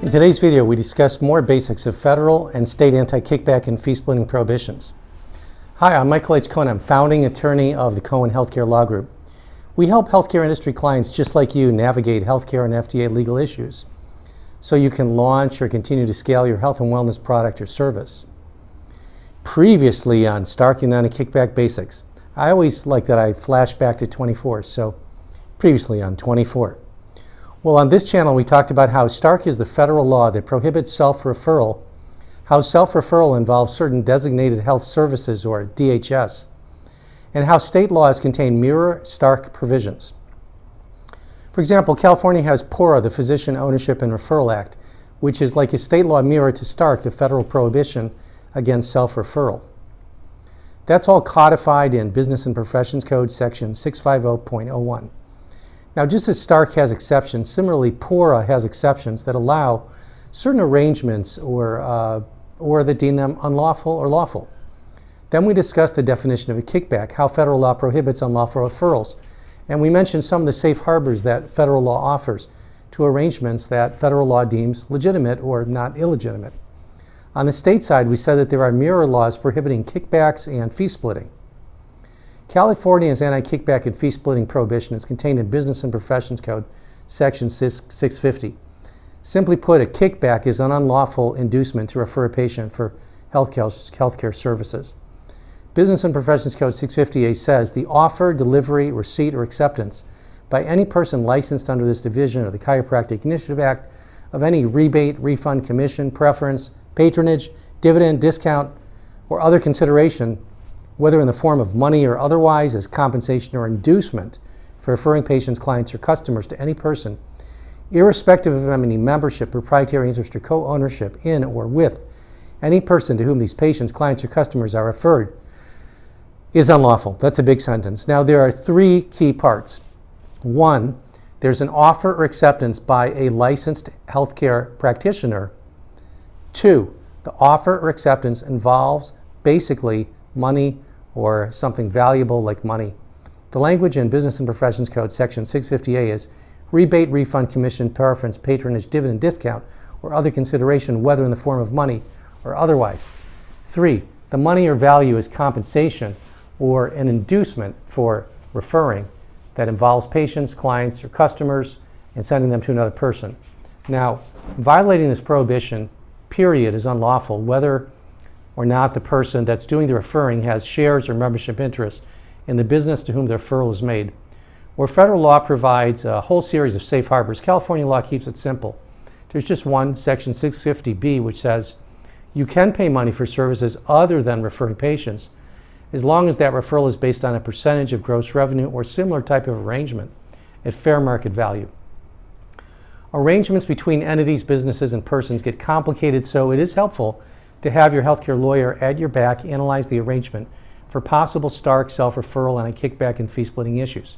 In today's video, we discuss more basics of federal and state anti-kickback and fee-splitting prohibitions. Hi, I'm Michael H. Cohen. I'm founding attorney of the Cohen Healthcare Law Group. We help healthcare industry clients just like you navigate healthcare and FDA legal issues so you can launch or continue to scale your health and wellness product or service. Previously on Stark and Anti-Kickback Basics, I always like that I flash back to 24, so previously on 24. Well, on this channel, we talked about how Stark is the federal law that prohibits self-referral, how self-referral involves certain designated health services, or DHS, and how state laws contain mirror Stark provisions. For example, California has PORA, the Physician Ownership and Referral Act, which is like a state law mirror to Stark, the federal prohibition against self-referral. That's all codified in Business and Professions Code section 650.01. Now, just as Stark has exceptions, similarly PORA has exceptions that allow certain arrangements or that deem them unlawful or lawful. Then we discussed the definition of a kickback, how federal law prohibits unlawful referrals, and we mentioned some of the safe harbors that federal law offers to arrangements that federal law deems legitimate or not illegitimate. On the state side, we said that there are mirror laws prohibiting kickbacks and fee splitting. California's anti-kickback and fee-splitting prohibition is contained in Business and Professions Code, section 650. Simply put, a kickback is an unlawful inducement to refer a patient for healthcare services. Business and Professions Code 650A says the offer, delivery, receipt, or acceptance by any person licensed under this division of the Chiropractic Initiative Act of any rebate, refund, commission, preference, patronage, dividend, discount, or other consideration, whether in the form of money or otherwise, as compensation or inducement for referring patients, clients, or customers to any person, irrespective of any membership, proprietary interest, or co-ownership in or with any person to whom these patients, clients, or customers are referred, is unlawful. That's a big sentence. Now, there are three key parts. One, there's an offer or acceptance by a licensed healthcare practitioner. Two, the offer or acceptance involves basically money or something valuable like money. The language in Business and Professions Code section 650A is rebate, refund, commission, preference, patronage, dividend, discount, or other consideration, whether in the form of money or otherwise. Three, the money or value is compensation or an inducement for referring that involves patients, clients, or customers and sending them to another person. Now, violating this prohibition, period, is unlawful, whether or not the person that's doing the referring has shares or membership interests in the business to whom the referral is made. Where federal law provides a whole series of safe harbors, California law keeps it simple. There's just one, section 650B, which says you can pay money for services other than referring patients as long as that referral is based on a percentage of gross revenue or similar type of arrangement at fair market value. Arrangements between entities, businesses, and persons get complicated, so it is helpful to have your healthcare lawyer at your back analyze the arrangement for possible Stark, self-referral, and kickback and fee-splitting issues.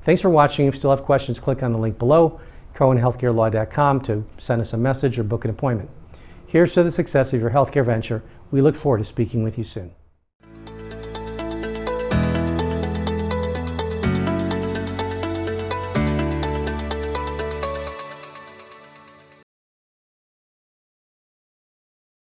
Thanks for watching. If you still have questions, click on the link below, CohenHealthcareLaw.com, to send us a message or book an appointment. Here's to the success of your healthcare venture. We look forward to speaking with you soon.